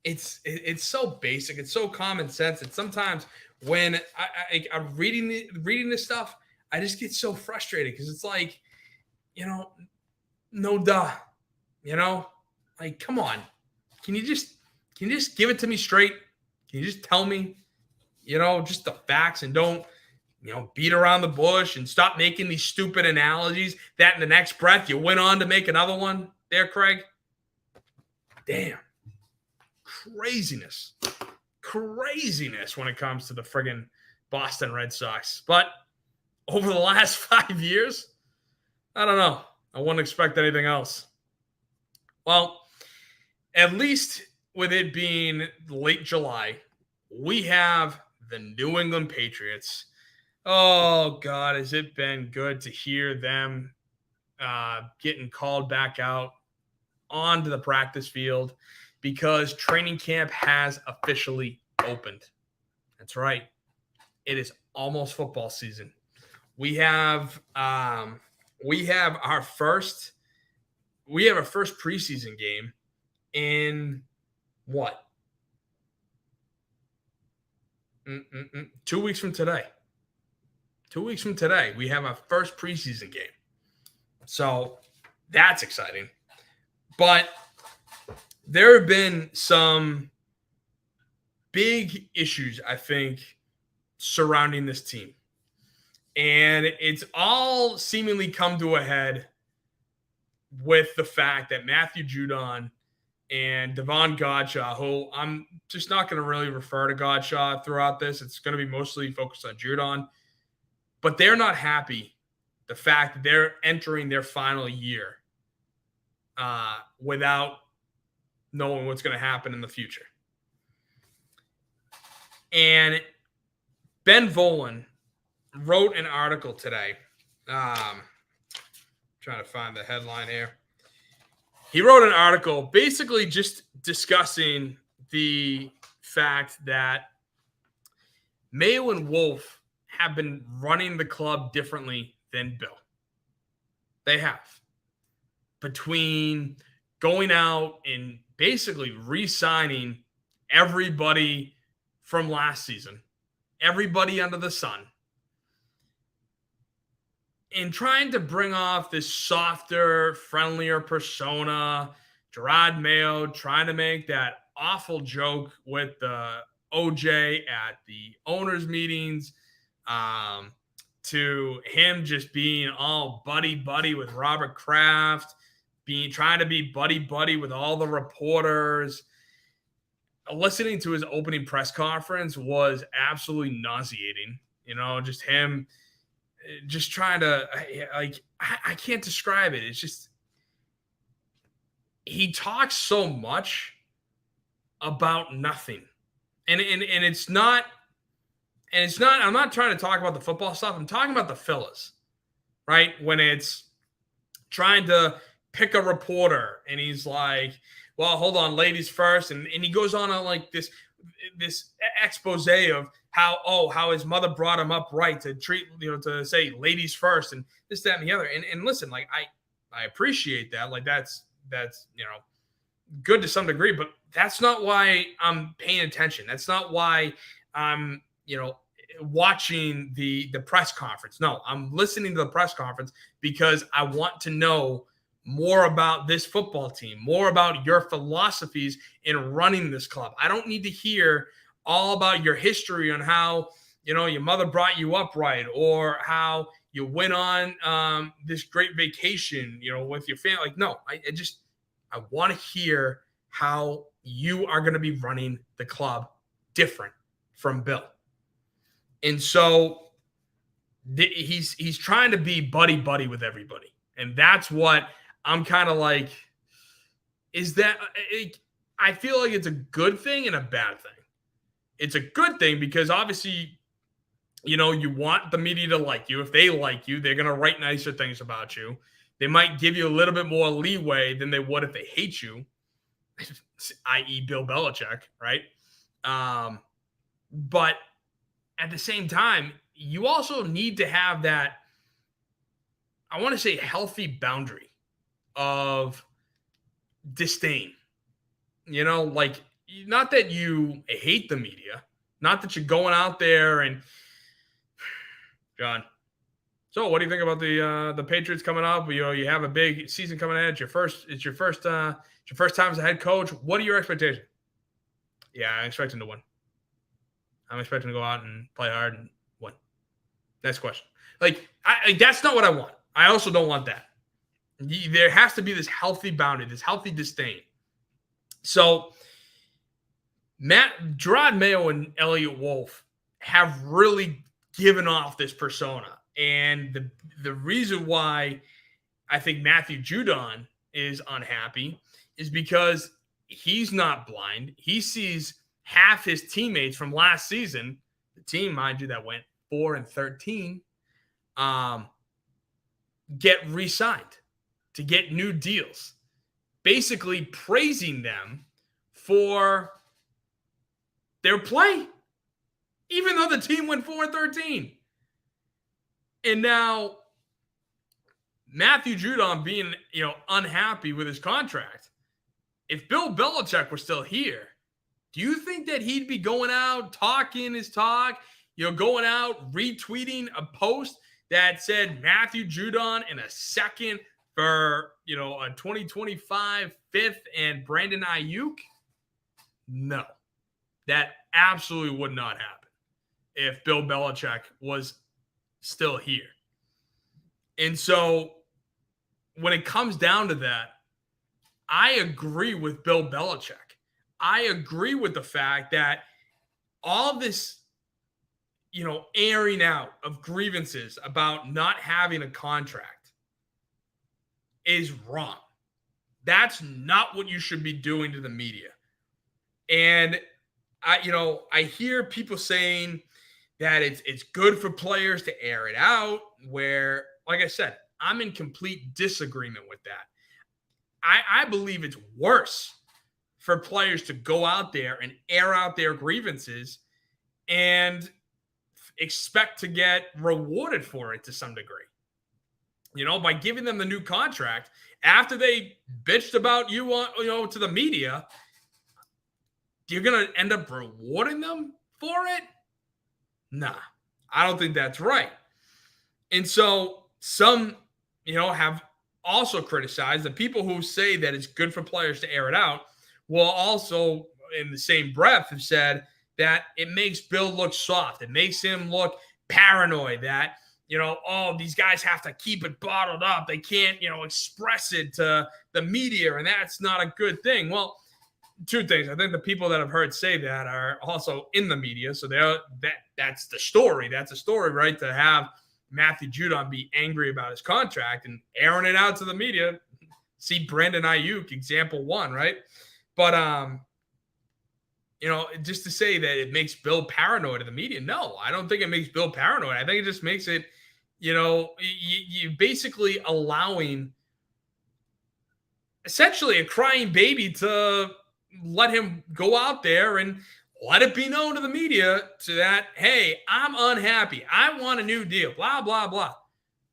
It's so basic. It's so common sense. And sometimes when I'm reading this stuff, I just get so frustrated because it's like, no duh, like, come on. Can you just give it to me straight? Can you just tell me, just the facts and don't, beat around the bush and stop making these stupid analogies that in the next breath you went on to make another one there, Craig? Damn. Craziness when it comes to the friggin' Boston Red Sox. But over the last 5 years, I don't know. I wouldn't expect anything else. Well, at least with it being late July, we have the New England Patriots. Oh, God, has it been good to hear them getting called back out onto the practice field because training camp has officially opened. That's right. It is almost football season. We have our first we have our first preseason game in what? 2 weeks from today. 2 weeks from today, we have our first preseason game. So that's exciting. But there have been some big issues, I think, surrounding this team. And it's all seemingly come to a head with the fact that Matthew Judon and Devon Godshaw, who I'm just not going to really refer to Godshaw throughout this. It's going to be mostly focused on Judon. But they're not happy the fact that they're entering their final year without knowing what's going to happen in the future. And Ben Volin wrote an article today. Trying to find the headline here. He wrote an article basically just discussing the fact that Mayo and Wolf have been running the club differently than Bill. They have. Between going out and basically re-signing everybody from last season, everybody under the sun, and trying to bring off this softer, friendlier persona, Gerard Mayo trying to make that awful joke with the OJ at the owners' meetings, to him just being all buddy-buddy with Robert Kraft, trying to be buddy-buddy with all the reporters. Listening to his opening press conference was absolutely nauseating. Just him just trying to, I can't describe it. It's just, he talks so much about nothing. And it's not, I'm not trying to talk about the football stuff. I'm talking about the fillers, right? When it's trying to pick a reporter and he's like, well, hold on, ladies first. And he goes on like this expose of how his mother brought him up right to treat, to say ladies first and this, that, and the other. And listen, like, I appreciate that. Like that's, good to some degree, but that's not why I'm paying attention. That's not why I'm, watching the press conference. No, I'm listening to the press conference because I want to know more about this football team, more about your philosophies in running this club. I don't need to hear all about your history on how, your mother brought you up right, or how you went on this great vacation, with your family. Like, no, I want to hear how you are going to be running the club different from Bill. And so he's trying to be buddy-buddy with everybody. And that's what I'm kind of like, I feel like it's a good thing and a bad thing. It's a good thing because obviously, you want the media to like you. If they like you, they're going to write nicer things about you. They might give you a little bit more leeway than they would if they hate you, i.e. Bill Belichick, right? But at the same time, you also need to have that, I want to say, healthy boundary of disdain. Like, not that you hate the media, not that you're going out there and, John, so what do you think about the Patriots coming up? You have a big season coming ahead. It's your first time as a head coach. What are your expectations? Yeah, I'm expecting to win. I'm expecting to go out and play hard and win. Next question. Like, that's not what I want. I also don't want that. There has to be this healthy boundary, this healthy disdain. So Gerard Mayo and Elliot Wolf have really given off this persona. And the reason why I think Matthew Judon is unhappy is because he's not blind. He sees half his teammates from last season, the team, mind you, that went 4-13, get re-signed to get new deals, basically praising them for their play, even though the team went 4-13. And now Matthew Judon being, unhappy with his contract, if Bill Belichick were still here, do you think that he'd be going out, talking his talk, going out, retweeting a post that said Matthew Judon in a second for, a 2025 fifth and Brandon Ayuk? No, that absolutely would not happen if Bill Belichick was still here. And so when it comes down to that, I agree with Bill Belichick. I agree with the fact that all this, airing out of grievances about not having a contract is wrong. That's not what you should be doing to the media. And I hear people saying that it's good for players to air it out, where, like I said, I'm in complete disagreement with that. I believe it's worse for players to go out there and air out their grievances and expect to get rewarded for it to some degree. By giving them the new contract after they bitched about you on, to the media, you're going to end up rewarding them for it? Nah, I don't think that's right. And so some, have also criticized the people who say that it's good for players to air it out. Will also, in the same breath, have said that it makes Bill look soft. It makes him look paranoid that, these guys have to keep it bottled up. They can't, express it to the media, and that's not a good thing. Well, two things. I think the people that I've heard say that are also in the media. So that's the story. That's a story, right? To have Matthew Judon be angry about his contract and airing it out to the media. See Brandon Ayuk, example one, right? But, just to say that it makes Bill paranoid of the media. No, I don't think it makes Bill paranoid. I think it just makes it, you basically allowing essentially a crying baby to let him go out there and let it be known to the media to that, hey, I'm unhappy. I want a new deal, blah, blah, blah.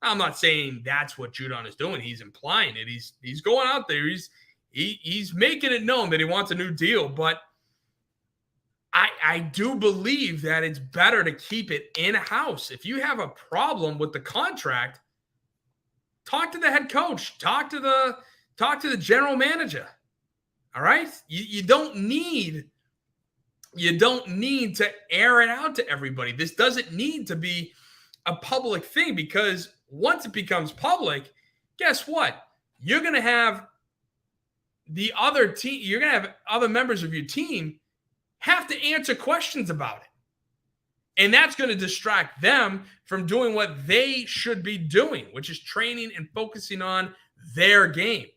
I'm not saying that's what Judon is doing. He's implying it. He's going out there. He's making it known that he wants a new deal. But I do believe that it's better to keep it in-house. If you have a problem with the contract, talk to the head coach. Talk to the general manager. All right? You don't need to air it out to everybody. This doesn't need to be a public thing, because once it becomes public, guess what? You're going to have the other team, you're going to have other members of your team have to answer questions about it. And that's going to distract them from doing what they should be doing, which is training and focusing on their game,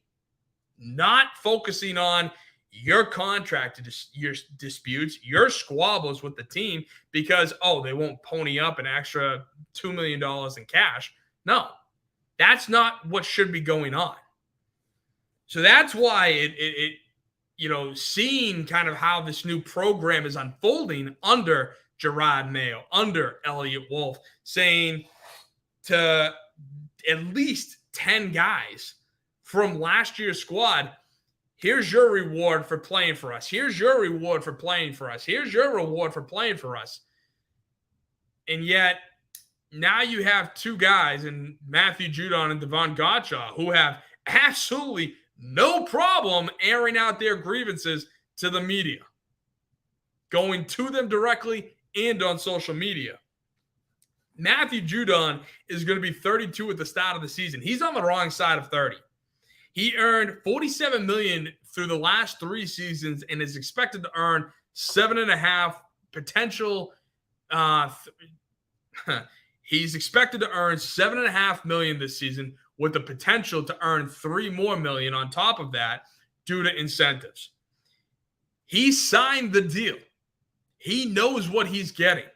not focusing on your contract, your disputes, your squabbles with the team because, they won't pony up an extra $2 million in cash. No, that's not what should be going on. So that's why it seeing kind of how this new program is unfolding under Jerod Mayo, under Elliott Wolf, saying to at least 10 guys from last year's squad, here's your reward for playing for us. Here's your reward for playing for us. Here's your reward for playing for us. And yet, now you have two guys in Matthew Judon and Devon Gottschall who have absolutely no problem airing out their grievances to the media, going to them directly and on social media. Matthew Judon is going to be 32 at the start of the season. He's on the wrong side of 30. He earned $47 million through the last 3 seasons and is expected to earn 7.5 potential. He's expected to earn $7.5 million this season, with the potential to earn $3 more million on top of that due to incentives. He signed the deal. He knows what he's getting.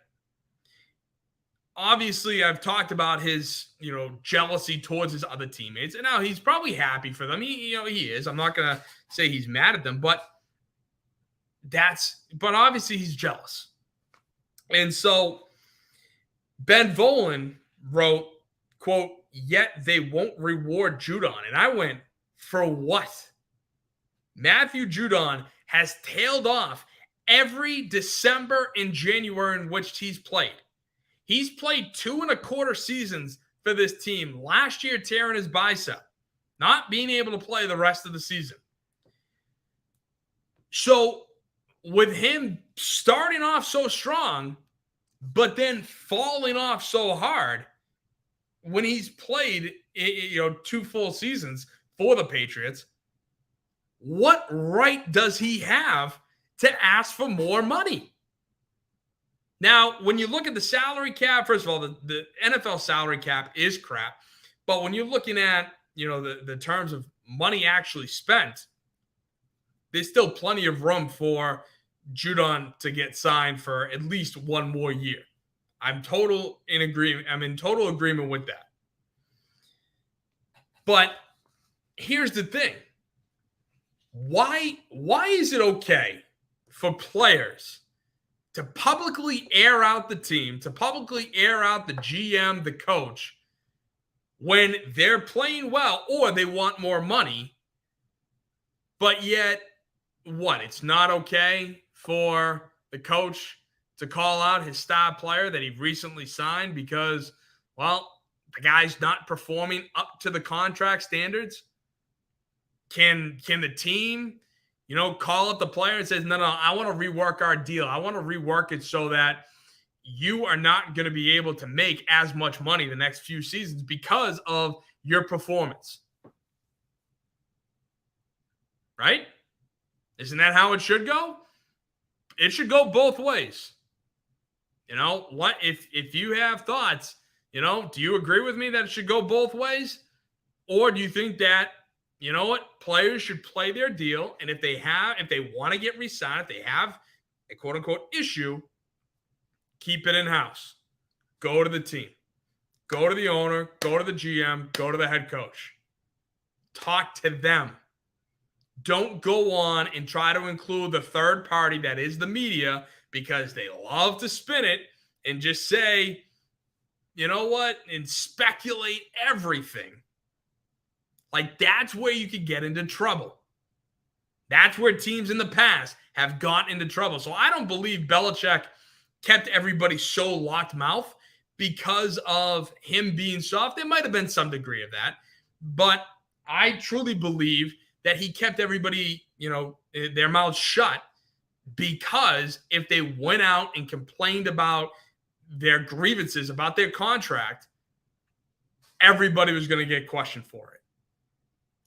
Obviously, I've talked about his, jealousy towards his other teammates, and now he's probably happy for them. He is. I'm not gonna say he's mad at them, but obviously he's jealous. And so Ben Volen wrote, quote, yet they won't reward Judon. And I went, for what? Matthew Judon has tailed off every December and January in which he's played. He's played 2.25 seasons for this team. Last year, tearing his bicep, not being able to play the rest of the season. So with him starting off so strong, but then falling off so hard when he's played 2 full seasons for the Patriots, what right does he have to ask for more money? Now, when you look at the salary cap, first of all, the NFL salary cap is crap. But when you're looking at, the terms of money actually spent, there's still plenty of room for Judon to get signed for at least one more year. I'm in total agreement with that. But here's the thing. Why is it okay for players to publicly air out the team, to publicly air out the GM, the coach, when they're playing well or they want more money, but yet, it's not okay for the coach to call out his star player that he recently signed because, the guy's not performing up to the contract standards? Can the team, call up the player and says, no, I want to rework our deal. I want to rework it so that you are not going to be able to make as much money the next few seasons because of your performance. Right? Isn't that how it should go? It should go both ways. What if you have thoughts, do you agree with me that it should go both ways? Or do you think that, players should play their deal, and if they want to get re-signed, if they have a quote unquote issue, keep it in-house. Go to the team. Go to the owner, go to the GM, go to the head coach. Talk to them. Don't go on and try to include the third party that is the media because they love to spin it and just say, and speculate everything. Like, that's where you could get into trouble. That's where teams in the past have gotten into trouble. So I don't believe Belichick kept everybody so locked mouth because of him being soft. There might have been some degree of that. But I truly believe that he kept everybody, their mouths shut, because if they went out and complained about their grievances, about their contract, everybody was going to get questioned for it.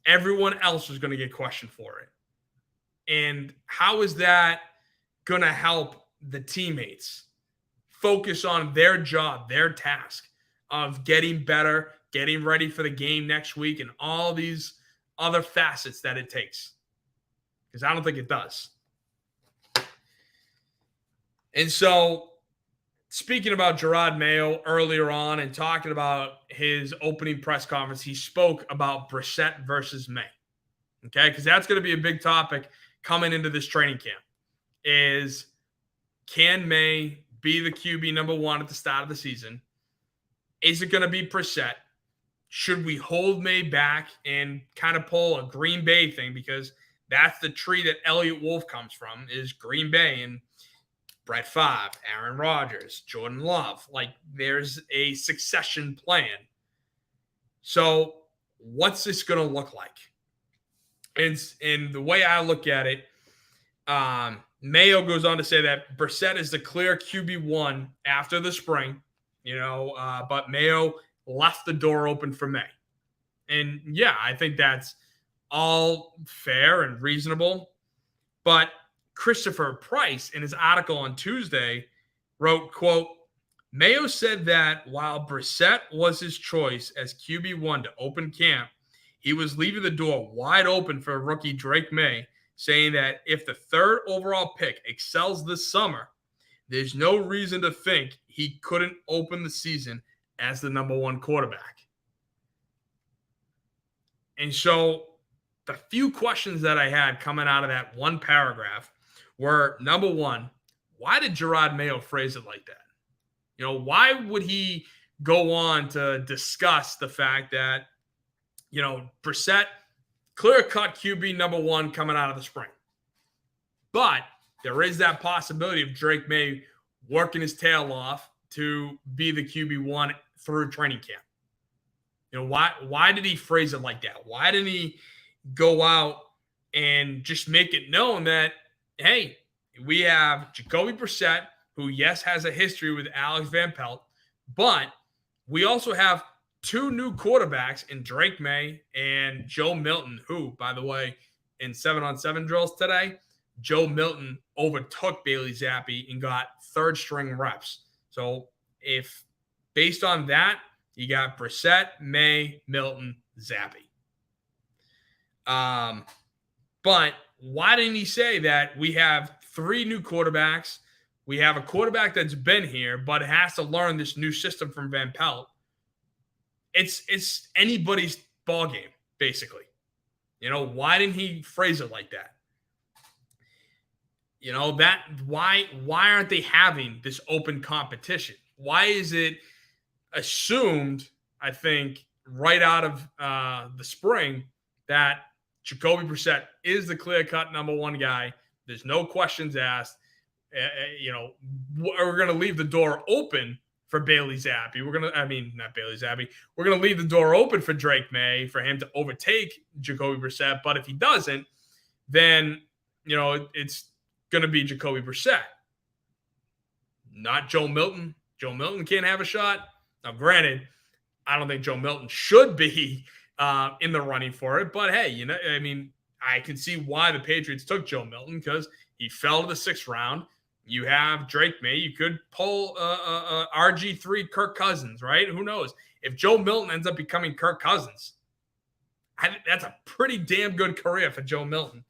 Everyone else was going to get questioned for it. And how is that going to help the teammates focus on their job, their task of getting better, getting ready for the game next week, and all these other facets that it takes? Because I don't think it does. And so, speaking about Jerod Mayo earlier on and talking about his opening press conference, he spoke about Brissett versus May. Okay, because that's going to be a big topic coming into this training camp. Is, can May be the QB number 1 at the start of the season? Is it going to be Brissett? Should we hold May back and kind of pull a Green Bay thing? Because that's the tree that Elliott Wolf comes from, is Green Bay and Brett Favre, Aaron Rodgers, Jordan Love. Like, there's a succession plan. So what's this going to look like? And the way I look at it, Mayo goes on to say that Brissett is the clear QB1 after the spring, but Mayo left the door open for May. And yeah, I think that's all fair and reasonable. But Christopher Price, in his article on Tuesday, wrote, quote, Mayo said that while Brissett was his choice as QB1 to open camp, he was leaving the door wide open for rookie Drake May, saying that if the 3rd overall pick excels this summer, there's no reason to think he couldn't open the season as the number 1 quarterback. And so the few questions that I had coming out of that one paragraph were, number one, why did Jerod Mayo phrase it like that? Why would he go on to discuss the fact that, Brissett, clear-cut QB number one coming out of the spring. But there is that possibility of Drake Maye working his tail off to be the QB1 through training camp. Why did he phrase it like that? Why didn't he go out and just make it known that, hey, we have Jacoby Brissett, who, yes, has a history with Alex Van Pelt, but we also have two new quarterbacks in Drake Maye and Joe Milton, who, by the way, in 7-on-7 drills today, Joe Milton overtook Bailey Zappi and got third-string reps. So if based on that, you got Brissett, Maye, Milton, Zappi. But why didn't he say that we have three new quarterbacks? We have a quarterback that's been here, but has to learn this new system from Van Pelt. It's anybody's ball game, basically. Why didn't he phrase it like that? Why aren't they having this open competition? Why is it assumed, I think, right out of the spring that Jacoby Brissett is the clear-cut number one guy? There's no questions asked. We're going to leave the door open for Bailey Zappi. Not Bailey Zappi. We're going to leave the door open for Drake Maye for him to overtake Jacoby Brissett. But if he doesn't, then, it's going to be Jacoby Brissett, not Joe Milton. Joe Milton can't have a shot. Now, granted, I don't think Joe Milton should be in the running for it. But, hey, I can see why the Patriots took Joe Milton, because he fell to the 6th round. You have Drake Maye. You could pull RG3 Kirk Cousins, right? Who knows? If Joe Milton ends up becoming Kirk Cousins, that's a pretty damn good career for Joe Milton.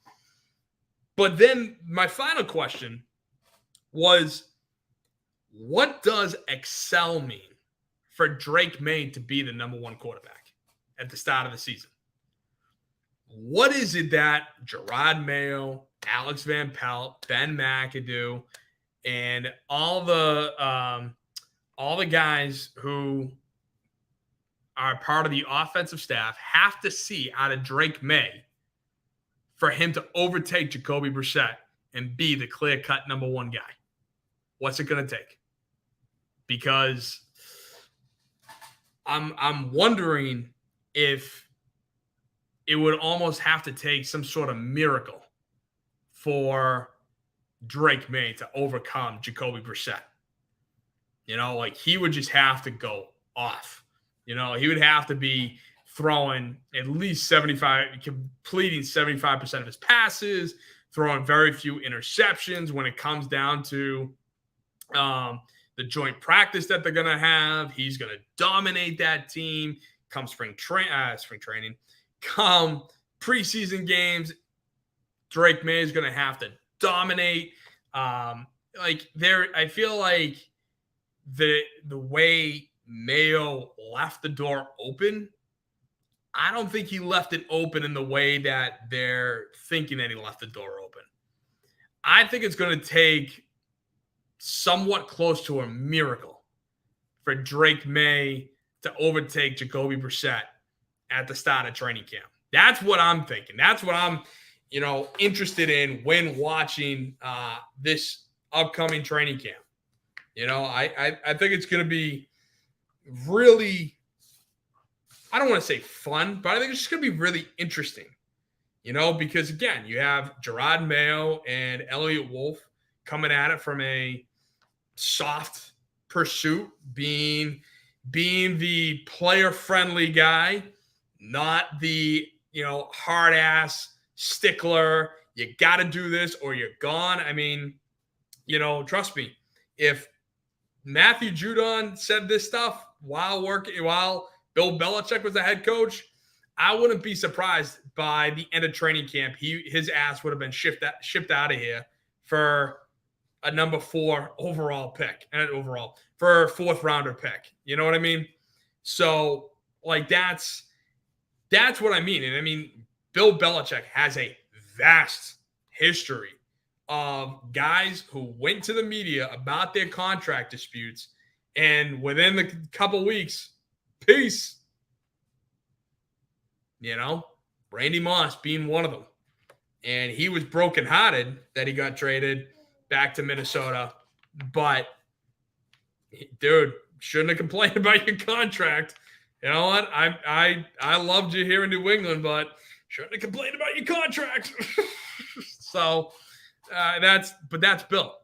But then my final question was, what does excel mean for Drake Maye to be the number one quarterback at the start of the season? What is it that Jerod Mayo, Alex Van Pelt, Ben McAdoo, and all the guys who are part of the offensive staff have to see out of Drake Maye for him to overtake Jacoby Brissett and be the clear-cut number one guy? What's it going to take? Because I'm wondering if it would almost have to take some sort of miracle for Drake Maye to overcome Jacoby Brissett. He would just have to go off. He would have to be throwing at least completing 75% of his passes, throwing very few interceptions when it comes down to the joint practice that they're going to have. He's going to dominate that team come spring training, come preseason games. Drake Maye is going to have to dominate. I feel like the way Mayo left the door open, I don't think he left it open in the way that they're thinking that he left the door open. I think it's going to take somewhat close to a miracle for Drake Maye to overtake Jacoby Brissett at the start of training camp. That's what I'm thinking. That's what I'm, interested in when watching this upcoming training camp. I think it's going to be really, I don't want to say fun, but I think it's just going to be really interesting, because, again, you have Jerod Mayo and Elliott Wolf coming at it from a soft pursuit, being the player-friendly guy, not the, hard-ass stickler. You got to do this or you're gone. Trust me, if Matthew Judon said this stuff while Bill Belichick was the head coach, I wouldn't be surprised by the end of training camp. His ass would have been shipped out of here for a number 4 overall pick, for a 4th rounder pick. You know what I mean? So that's what I mean. And Bill Belichick has a vast history of guys who went to the media about their contract disputes And within the couple weeks, peace. Randy Moss being one of them. And he was brokenhearted that he got traded back to Minnesota. But, dude, shouldn't have complained about your contract. You know what? I loved you here in New England, but shouldn't have complained about your contract. So that's Bill.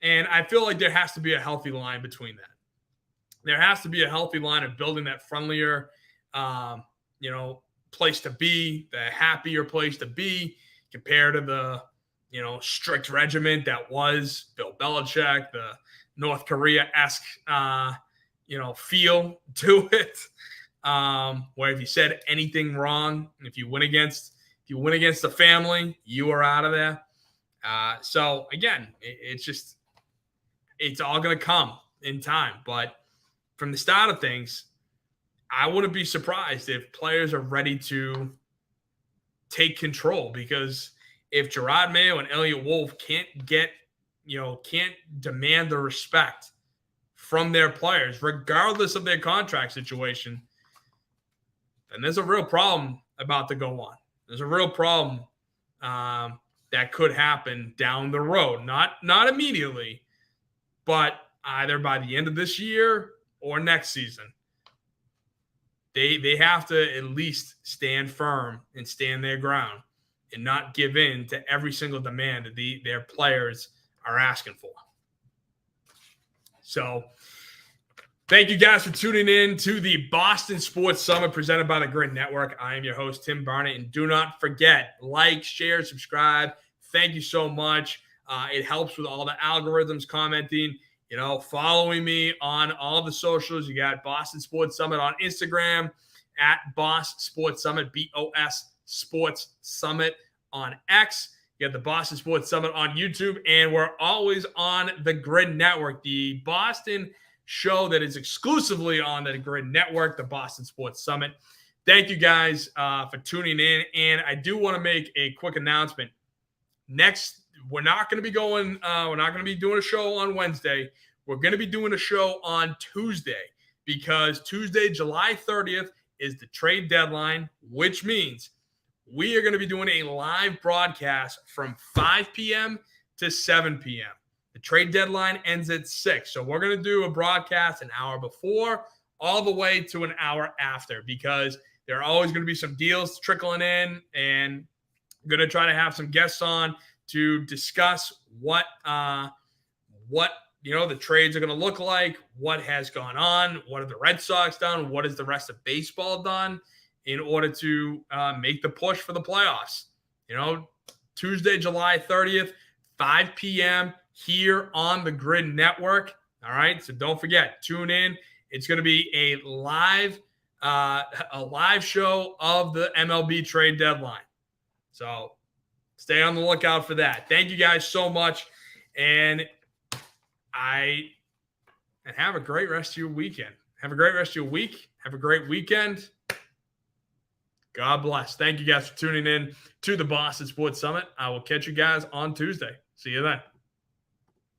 And I feel like there has to be a healthy line between that. There has to be a healthy line of building that friendlier, place to be, the happier place to be compared to the, strict regiment that was Bill Belichick, the North Korea-esque, feel to it. Where if you said anything wrong, if you went against the family, you are out of there. So again, it's all going to come in time. But from the start of things, I wouldn't be surprised if players are ready to take control, because if Gerard Mayo and Elliott Wolf can't demand the respect from their players, regardless of their contract situation, then there's a real problem about to go on. There's a real problem that could happen down the road. Not immediately, but either by the end of this year or next season. They have to at least stand firm and stand their ground and not give in to every single demand that their players are asking for. So thank you guys for tuning in to the Boston Sports Summit presented by the Grid Network. I am your host, Tim Barnett, and do not forget, like, share, subscribe. Thank you so much. It helps with all the algorithms, commenting, following me on all the socials. You got Boston Sports Summit on Instagram, at Boss Sports Summit, BOS Sports Summit on X. You got the Boston Sports Summit on YouTube, and we're always on the Grid Network, the Boston show that is exclusively on the Grid Network, the Boston Sports Summit. Thank you guys for tuning in, and I do want to make a quick announcement. We're not going to be doing a show on Wednesday. We're going to be doing a show on Tuesday, because Tuesday, July 30th, is the trade deadline, which means we are going to be doing a live broadcast from 5 p.m. to 7 p.m. The trade deadline ends at 6. So we're going to do a broadcast an hour before all the way to an hour after, because there are always going to be some deals trickling in, and I'm going to try to have some guests on to discuss what the trades are going to look like, what has gone on, what have the Red Sox done, what has the rest of baseball done in order to make the push for the playoffs. Tuesday, July 30th, 5 p.m. here on the Grid Network. All right, so don't forget, tune in. It's going to be a live show of the MLB trade deadline. So stay on the lookout for that. Thank you guys so much, and have a great rest of your weekend. Have a great rest of your week. Have a great weekend. God bless. Thank you guys for tuning in to the Boston Sports Summit. I will catch you guys on Tuesday. See you then.